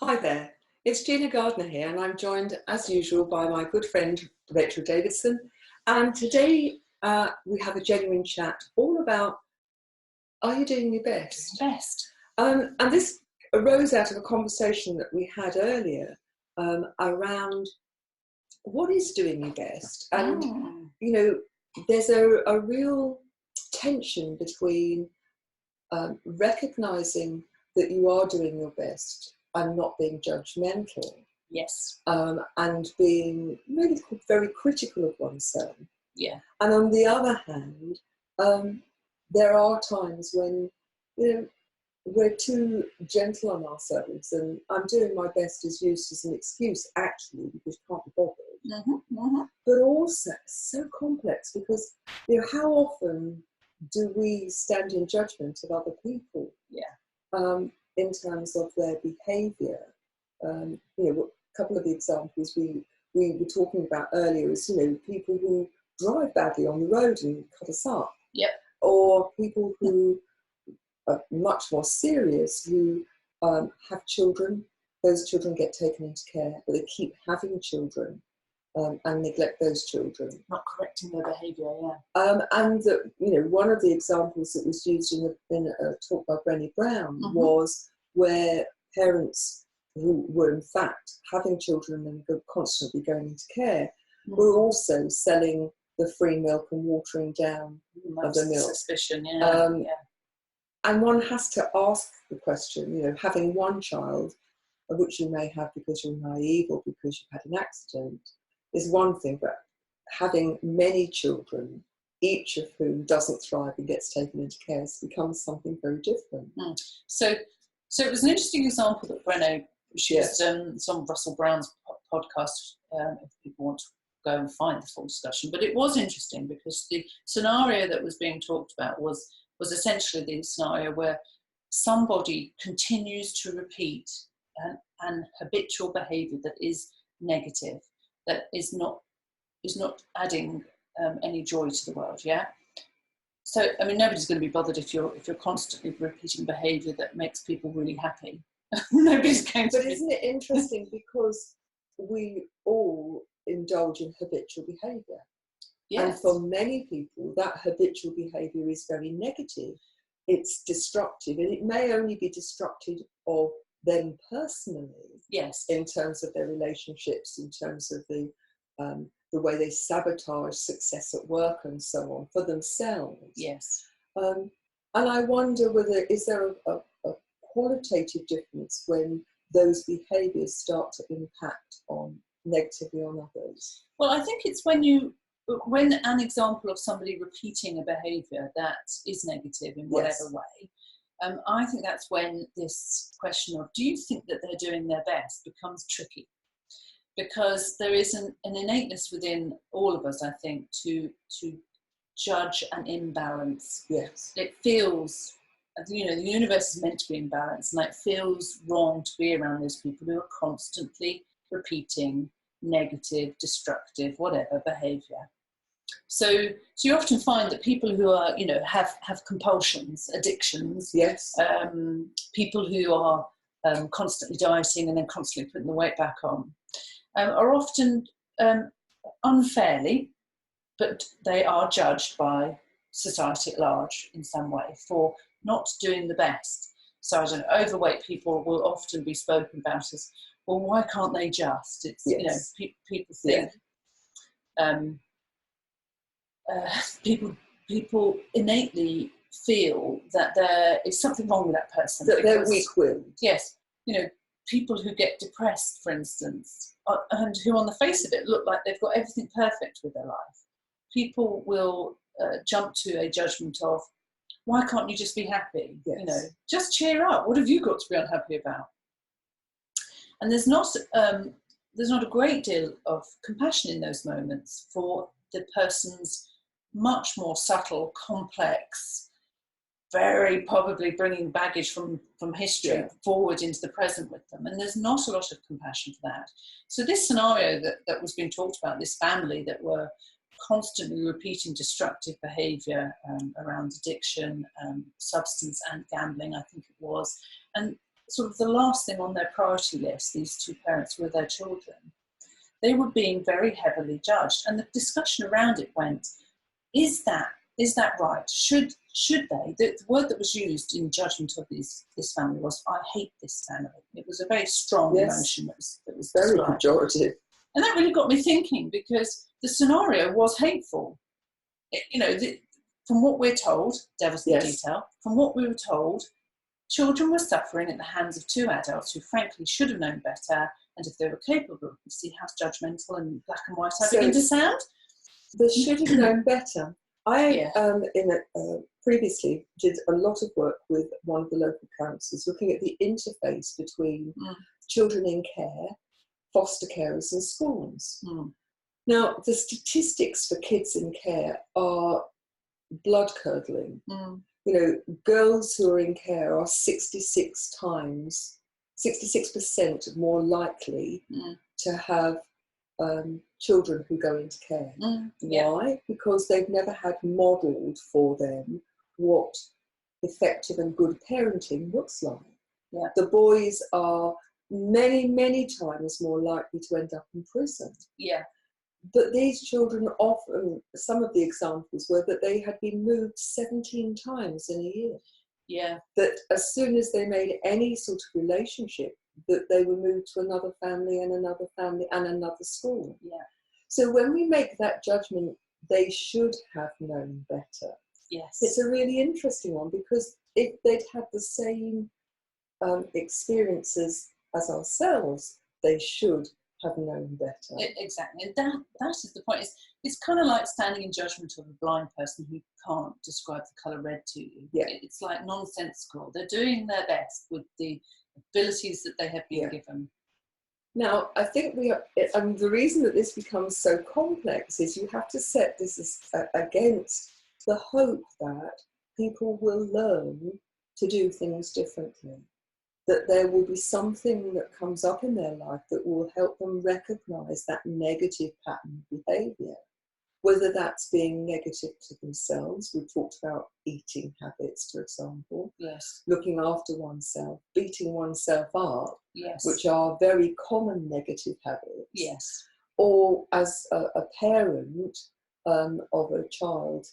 Hi there, it's Gina Gardner here, and I'm joined as usual by my good friend Rachel Davidson. And today we have a genuine chat all about, are you doing your best? Best. And this arose out of a conversation that we had earlier around what is doing your best. And, you know, there's a real tension between recognizing that you are doing your best and not being judgmental. Yes. And being really very critical of oneself. Yeah. And on the other hand, there are times when, we're too gentle on ourselves, and I'm doing my best is used as an excuse, actually, because you can't be bothered. But also so complex because, how often do we stand in judgment of other people? Yeah. In terms of their behaviour. A couple of the examples we were talking about earlier is, people who drive badly on the road and cut us up. Yep. Or people who are much more serious, who have children. Those children get taken into care, but they keep having children and neglect those children. Not correcting their behaviour, And one of the examples that was used in a talk by Brene was where parents who were in fact having children and constantly going into care were also selling the free milk and watering down of the milk. Suspicion, And one has to ask the question, having one child, which you may have because you're naive or because you've had an accident, is one thing, but having many children, each of whom doesn't thrive and gets taken into care, becomes something very different. So it was an interesting example that Brene, it's on Russell Brown's podcast, if people want to go and find the full discussion. But it was interesting because the scenario that was being talked about was essentially the scenario where somebody continues to repeat an habitual behaviour that is negative, that is not adding any joy to the world. So nobody's going to be bothered if you're constantly repeating behaviour that makes people really happy. Nobody's going to. But isn't it interesting because we all indulge in habitual behaviour? Yes. And for many people, that habitual behaviour is very negative. It's destructive, and it may only be destructive of them personally. Yes. In terms of their relationships, in terms of the way they sabotage success at work and so on for themselves. Yes. And I wonder is there a qualitative difference when those behaviours start to impact negatively on others? Well, I think it's when an example of somebody repeating a behaviour that is negative in whatever way, I think that's when this question of, do you think that they're doing their best, becomes tricky. Because there is an innateness within all of us, I think, to judge an imbalance. Yes. It feels, the universe is meant to be in balance, and it feels wrong to be around those people who are constantly repeating negative, destructive, whatever behaviour. So you often find that people who are, have compulsions, addictions. Yes. People who are constantly dieting and then constantly putting the weight back on. Are often unfairly, but they are judged by society at large in some way for not doing the best. So overweight people will often be spoken about as, well, why can't they just? It's people think people innately feel that there is something wrong with that person. That they're weak-willed. Yes, people who get depressed, for instance, and who on the face of it look like they've got everything perfect with their life. People will jump to a judgment of, why can't you just be happy? Yes. Just cheer up. What have you got to be unhappy about? And there's not a great deal of compassion in those moments for the person's much more subtle, complex, very probably bringing baggage from history forward into the present with them. And there's not a lot of compassion for that. So this scenario that was being talked about, this family that were constantly repeating destructive behaviour around addiction, substance and gambling, I think it was. And sort of the last thing on their priority list, these two parents with their children, they were being very heavily judged. And the discussion around it went, is that right? Should they? The word that was used in judgment of this family was, I hate this family. It was a very strong emotion that was very described. pejorative. And that really got me thinking, because the scenario was hateful. From what we're told, devil's in the detail, from what we were told, children were suffering at the hands of two adults who frankly should have known better, and if they were capable, you see how judgmental and black and white I begin to sound? They should have known better. I previously did a lot of work with one of the local councils looking at the interface between children in care, foster carers and schools. Now, the statistics for kids in care are blood-curdling. Girls who are in care are 66% more likely to have children who go into care. Why? Because they've never had modelled for them what effective and good parenting looks like. The boys are many, many times more likely to end up in prison. But these children often, some of the examples were that they had been moved 17 times in a year. That as soon as they made any sort of relationship, that they were moved to another family and another family and another school. So when we make that judgment, they should have known better. It's a really interesting one, because if they'd had the same experiences as ourselves, they should have known better. Exactly. That is the point. It's kind of like standing in judgment of a blind person who can't describe the colour red to you. It's like nonsensical. They're doing their best with the abilities that they have been given. Now, I think the reason that this becomes so complex is you have to set this against the hope that people will learn to do things differently. That there will be something that comes up in their life that will help them recognise that negative pattern of behaviour. Whether that's being negative to themselves, we've talked about eating habits, for example, looking after oneself, beating oneself up, which are very common negative habits, or as a parent of a child,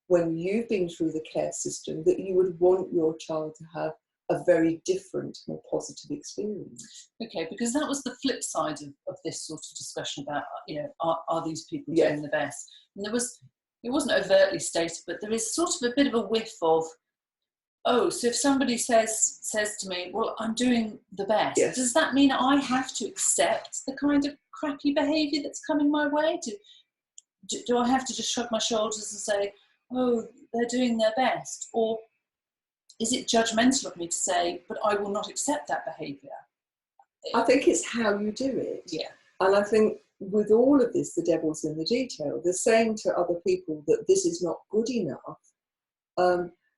when you've been through the care system, that you would want your child to have a very different, more positive experience. Okay, because that was the flip side of this sort of discussion about, are these people doing the best? And it wasn't overtly stated, but there is sort of a bit of a whiff of, so if somebody says to me, well, I'm doing the best, does that mean I have to accept the kind of crappy behaviour that's coming my way? Do I have to just shrug my shoulders and say, oh, they're doing their best? Or is it judgmental of me to say, but I will not accept that behaviour? I think it's how you do it. And I think with all of this, the devil's in the detail. They're saying to other people that this is not good enough.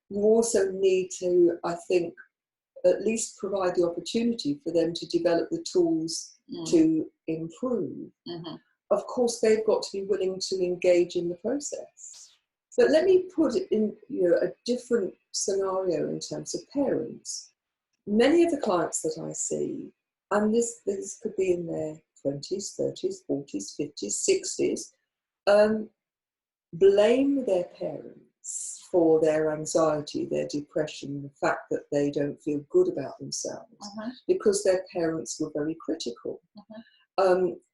You also need to, I think, at least provide the opportunity for them to develop the tools to improve. Of course, they've got to be willing to engage in the process. But let me put it in a different scenario in terms of parents. Many of the clients that I see, and this could be in their 20s, 30s, 40s, 50s, 60s, blame their parents for their anxiety, their depression, the fact that they don't feel good about themselves because their parents were very critical,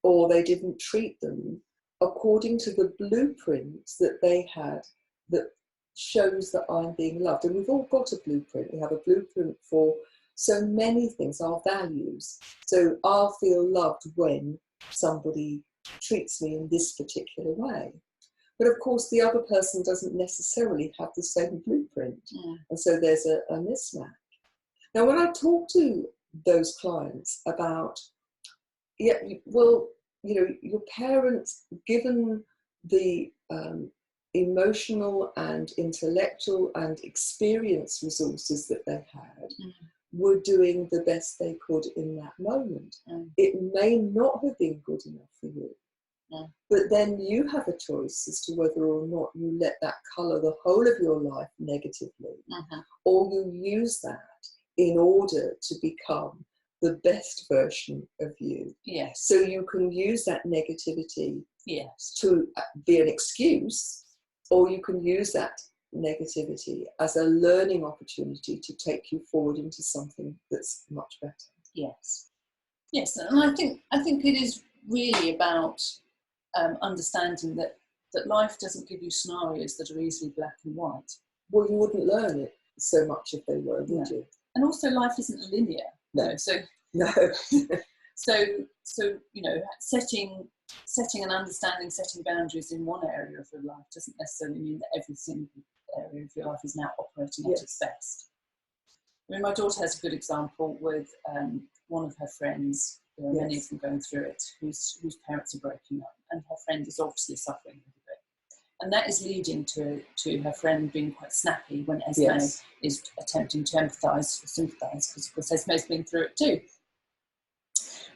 or they didn't treat them according to the blueprints that they had that shows that I'm being loved. And we've all got a blueprint. We have a blueprint for so many things, our values. So I'll feel loved when somebody treats me in this particular way. But of course, the other person doesn't necessarily have the same blueprint. And so there's a mismatch. Now, when I talk to those clients about, your parents, given the emotional and intellectual and experience resources that they had, were doing the best they could in that moment. It may not have been good enough for you. But then you have a choice as to whether or not you let that colour the whole of your life negatively, or you use that in order to become the best version of you. Yes. So you can use that negativity yes. to be an excuse, or you can use that negativity as a learning opportunity to take you forward into something that's much better. Yes. Yes, and I think it is really about understanding that life doesn't give you scenarios that are easily black and white. Well, you wouldn't learn it so much if they were, would you? And also, life isn't linear. No. No. So setting and understanding, setting boundaries in one area of your life doesn't necessarily mean that every single area of your life is now operating at its best. I mean, my daughter has a good example with one of her friends. There are many of them going through it, whose parents are breaking up, and her friend is obviously suffering with it. And that is leading to her friend being quite snappy when Esme is attempting to empathise or sympathise, because of course Esme's been through it too.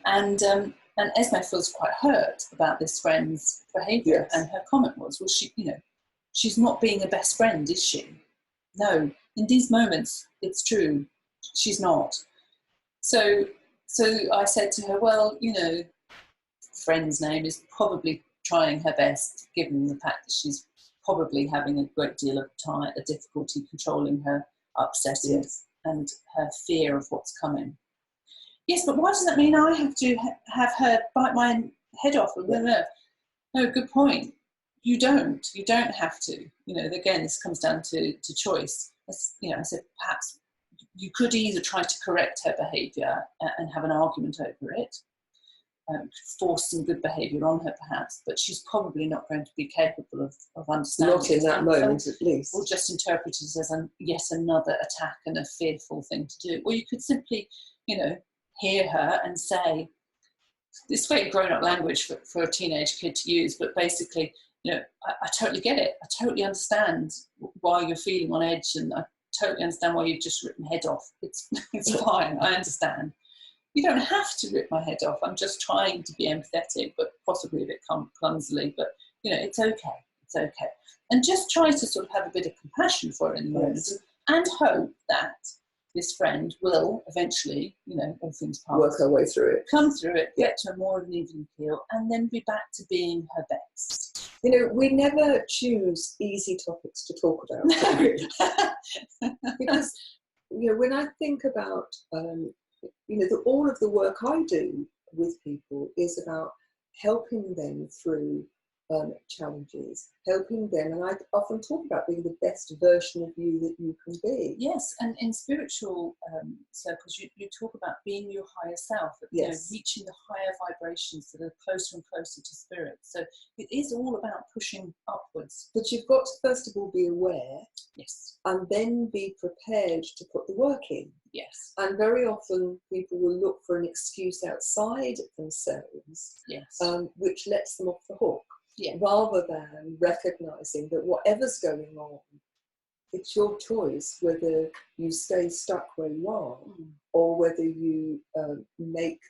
And Esme feels quite hurt about this friend's behaviour, and her comment was, "Well, she's not being a best friend, is she? No, in these moments, it's true, she's not." So I said to her, "Well, friend's name is probably trying her best, given the fact that she's probably having a great deal of a difficulty controlling her upset and her fear of what's coming." "Yes, but why does that mean I have to have her bite my head off?" No, good point. You don't have to. Again, this comes down to choice. I said, perhaps you could either try to correct her behaviour and have an argument over it, force some good behaviour on her perhaps, but she's probably not going to be capable of understanding. Not in that moment, at least. Or just interpret it as yet another attack and a fearful thing to do. Or you could simply, hear her and say, this very grown-up language for a teenage kid to use, but basically, I totally get it. I totally understand why you're feeling on edge, and I totally understand why you've just ripped my head off. It's fine, I understand. You don't have to rip my head off. I'm just trying to be empathetic, but possibly a bit clumsily, but, it's okay. It's okay. And just try to sort of have a bit of compassion for her in the moment, and hope that this friend will eventually, all things pass, work her way through it, come through it, get to a more of an even keel, and then be back to being her best. We never choose easy topics to talk about. Because, when I think about, all of the work I do with people is about helping them through challenges, helping them, and I often talk about being the best version of you that you can be. Yes, and in spiritual circles, you talk about being your higher self, reaching the higher vibrations that are closer and closer to spirit. So it is all about pushing upwards. But you've got to first of all be aware, and then be prepared to put the work in. Yes. And very often people will look for an excuse outside themselves, which lets them off the hook. Rather than recognising that whatever's going on, it's your choice whether you stay stuck where you are or whether you make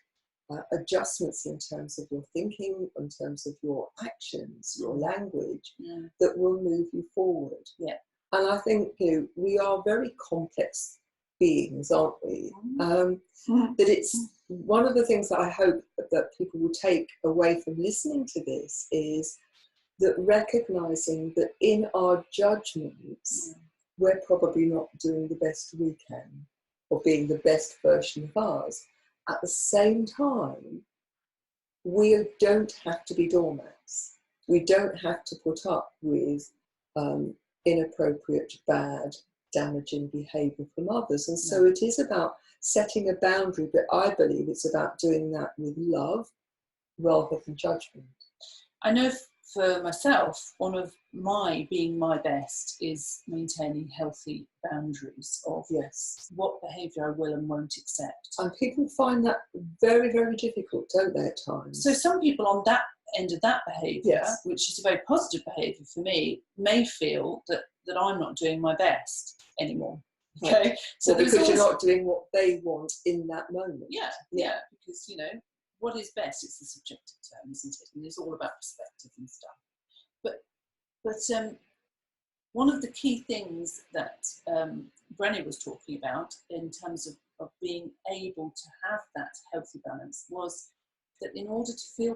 adjustments in terms of your thinking, in terms of your actions, your language, that will move you forward. And I think we are very complex beings, aren't we? That it's one of the things that I hope that people will take away from listening to this is that recognising that in our judgments, we're probably not doing the best we can or being the best version of ours. At the same time, we don't have to be doormats. We don't have to put up with inappropriate, bad, damaging behaviour from others. And so it is about setting a boundary, but I believe it's about doing that with love rather than judgment. I know for myself, one of my being my best is maintaining healthy boundaries of what behaviour I will and won't accept. And people find that very, very difficult, don't they, at times? So some people on that end of that behaviour, which is a very positive behaviour for me, may feel that I'm not doing my best anymore. Okay, so because you're not doing what they want in that moment. Because what is best is the subjective term, isn't it? And it's all about perspective and stuff. But one of the key things that Brene was talking about in terms of being able to have that healthy balance was that in order to feel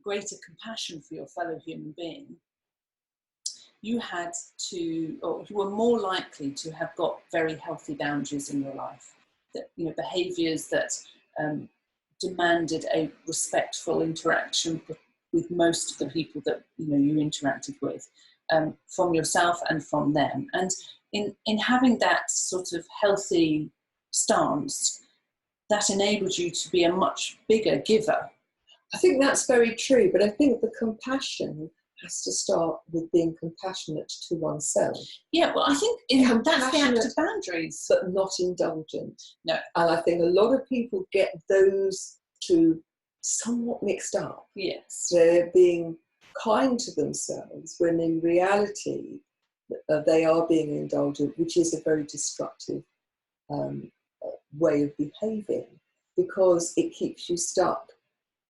greater compassion for your fellow human being, you had to, or you were more likely to have got very healthy boundaries in your life. That, you know, behaviours that demanded a respectful interaction with most of the people that, you know, you interacted with, from yourself and from them. And in having that sort of healthy stance, that enabled you to be a much bigger giver. I think that's very true, but I think the compassion has to start with being compassionate to oneself. Yeah, well, I think that's the act of boundaries. But not indulgent. No. And I think a lot of people get those two somewhat mixed up. Yes. They're being kind to themselves when in reality they are being indulgent, which is a very destructive way of behaving, because it keeps you stuck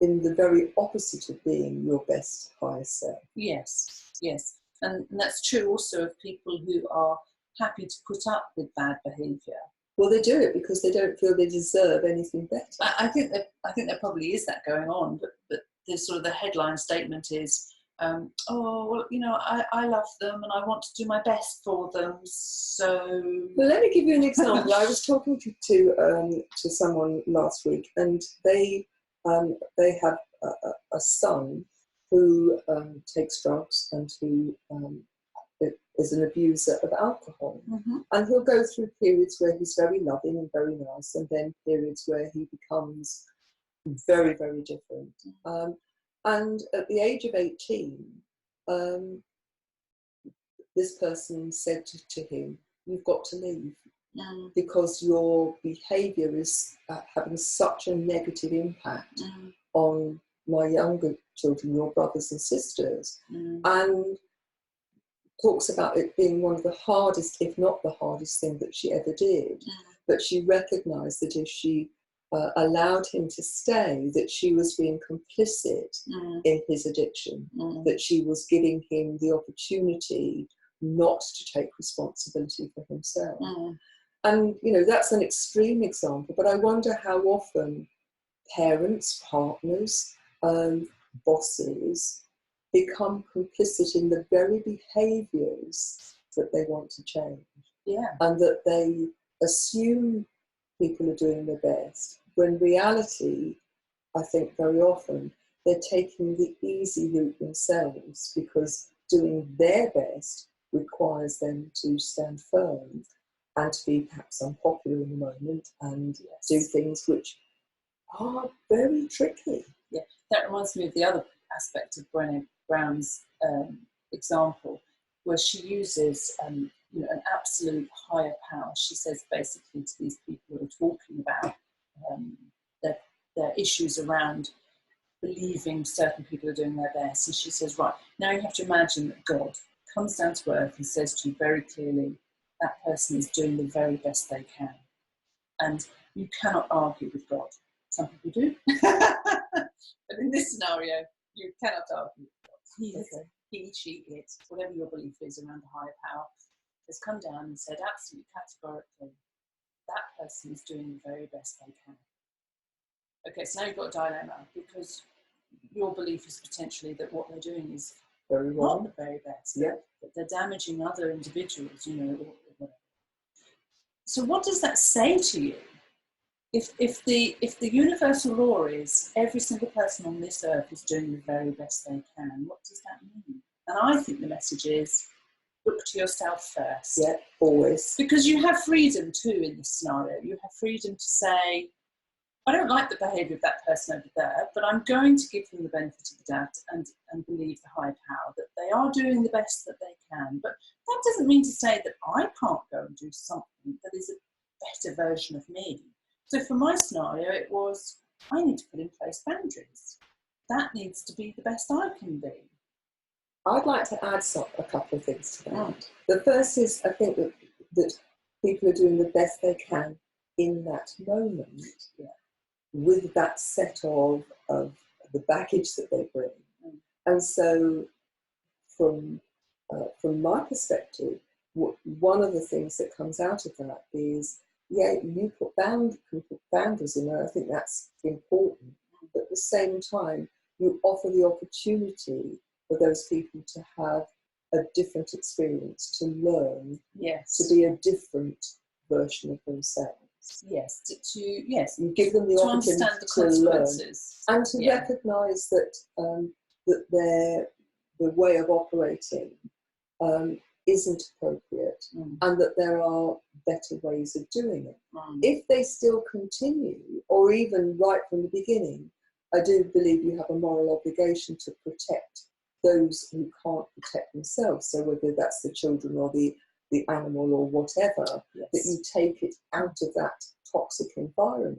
in the very opposite of being your best, highest self. Yes, yes. And that's true also of people who are happy to put up with bad behaviour. Well, they do it because they don't feel they deserve anything better. I think there probably is that going on, but the sort of the headline statement is, oh, well, you know, I love them and I want to do my best for them, so... Well, let me give you an example. I was talking to someone last week, and they have a son who takes drugs and who is an abuser of alcohol. Mm-hmm. And he'll go through periods where he's very loving and very nice, and then periods where he becomes very, very different. And at the age of 18, this person said to him, "You've got to leave, because your behaviour is having such a negative impact on my younger children, your brothers and sisters." And talks about it being one of the hardest, if not the hardest thing that she ever did. But she recognised that if she allowed him to stay, that she was being complicit in his addiction, that she was giving him the opportunity not to take responsibility for himself. And, you know, that's an extreme example, but I wonder how often parents, partners, bosses become complicit in the very behaviours that they want to change. Yeah. And that they assume people are doing their best, when reality, I think very often, they're taking the easy route themselves, because doing their best requires them to stand firm and to be perhaps unpopular in the moment and do things which are very tricky. Yeah, that reminds me of the other aspect of Brene Brown's example, where she uses you know, an absolute higher power. She says basically to these people who are talking about their issues around believing certain people are doing their best, and she says, right, now you have to imagine that God comes down to earth and says to you very clearly, that person is doing the very best they can. And you cannot argue with God. Some people do. But in this scenario, you cannot argue with God. He, she, it, whatever your belief is around the higher power, has come down and said absolutely categorically, that person is doing the very best they can. Okay, so now you've got a dilemma, because your belief is potentially that what they're doing is very wrong, not the very best. Yeah. That they're damaging other individuals, you know, or whatever. So what does that say to you? If the universal law is every single person on this earth is doing the very best they can, what does that mean? And I think the message is, look to yourself first. Yeah, always. Because you have freedom too in this scenario. You have freedom to say, I don't like the behaviour of that person over there, but I'm going to give them the benefit of the doubt and believe the high power that they are doing the best that they can. But that doesn't mean to say that I can't go and do something that is a better version of me. So for my scenario, it was, I need to put in place boundaries. That needs to be the best I can be. I'd like to add a couple of things to that. The first is, I think that people are doing the best they can in that moment, with that set of the baggage that they bring. And so from my perspective, one of the things that comes out of that is, yeah, you can put boundaries in there. I think that's important. But at the same time, you offer the opportunity for those people to have a different experience, to learn, to be a different version of themselves. Yes, you give them the to opportunity understand the to learn and to yeah. recognise that the way of operating isn't appropriate, and that there are better ways of doing it. If they still continue, or even right from the beginning, I do believe you have a moral obligation to protect those who can't protect themselves. So whether that's the children or the animal or whatever, that you take it out of that toxic environment,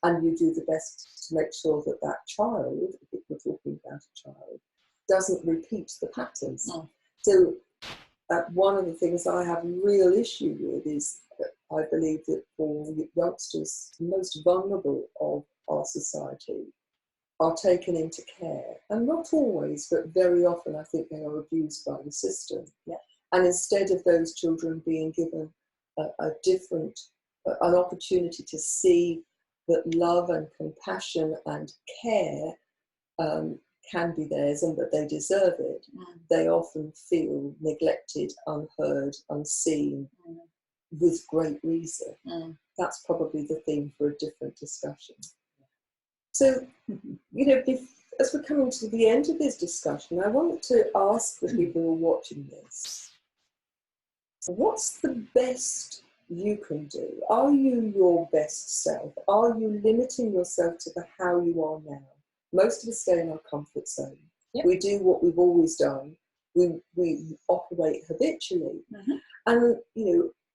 and you do the best to make sure that that child, if we're talking about a child, doesn't repeat the patterns. So one of the things I have a real issue with is that I believe that for youngsters, the most vulnerable of our society, are taken into care, and not always, but very often I think they are abused by the system. And instead of those children being given an opportunity to see that love and compassion and care can be theirs and that they deserve it, they often feel neglected, unheard, unseen, with great reason. That's probably the theme for a different discussion. So, as we're coming to the end of this discussion, I want to ask the people who are watching this, what's the best you can do? Are you your best self? Are you limiting yourself to the how you are now? Most of us stay in our comfort zone. We do what we've always done. We operate habitually. And,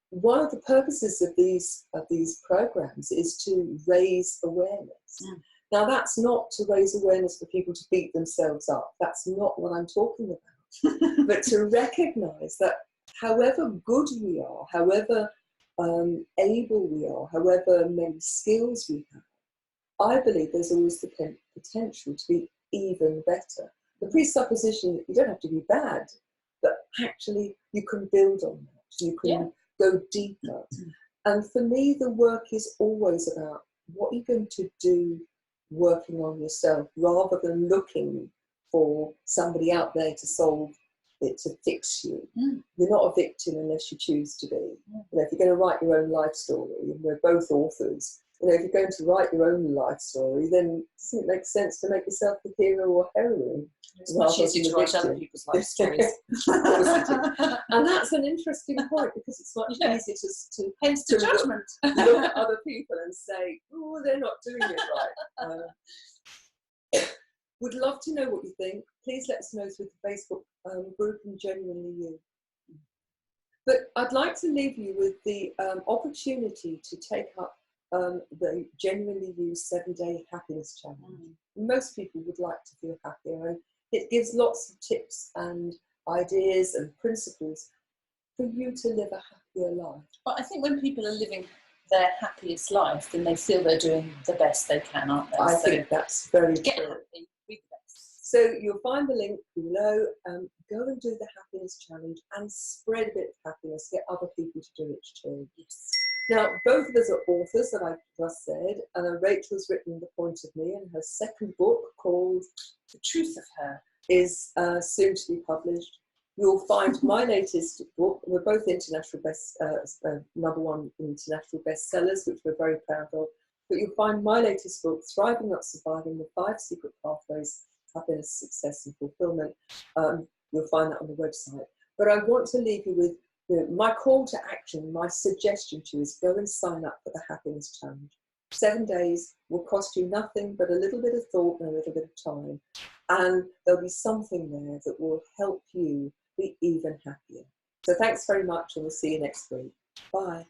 one of the purposes of these programs is to raise awareness. Now, that's not to raise awareness for people to beat themselves up. That's not what I'm talking about. But to recognise that however good we are, however able we are, however many skills we have, I believe there's always the potential to be even better. The presupposition that you don't have to be bad, but actually you can build on that. You can go deeper. And for me, the work is always about what you're going to do working on yourself, rather than looking for somebody out there to solve it, to fix you. You're not a victim unless you choose to be. If you're going to write your own life story, and we're both authors, if you're going to write your own life story, then it doesn't make sense to make yourself the hero or heroine. It's much easier to write other people's life stories. And that's an interesting point, because it's much easier to hence the judgment. Look at other people and say, oh, they're not doing it right. Would love to know what you think. Please let us know through the Facebook group and Genuinely You. But I'd like to leave you with the opportunity to take up the Genuinely You 7-Day Happiness Challenge. Most people would like to feel happier, and it gives lots of tips and ideas and principles for you to live a happier life. But I think when people are living their happiest life, then they feel they're doing the best they can, aren't they? I think that's very get true. happy, be the best. So you'll find the link below. Go and do the happiness challenge and spread a bit of happiness. Get other people to do it too. Now, both of us are authors, that I've just said. Rachel's written The Point of Me, and her second book, called The Truth of Her, is soon to be published. You'll find my latest book. We're both international #1 international bestsellers, which we're very proud of. But you'll find my latest book, Thriving Not Surviving, The 5 Secret Pathways to Happiness, Success and Fulfillment. You'll find that on the website. But I want to leave you with my call to action. My suggestion to you is go and sign up for the Happiness Challenge. 7 days will cost you nothing but a little bit of thought and a little bit of time. And there'll be something there that will help you be even happier. So thanks very much, and we'll see you next week. Bye.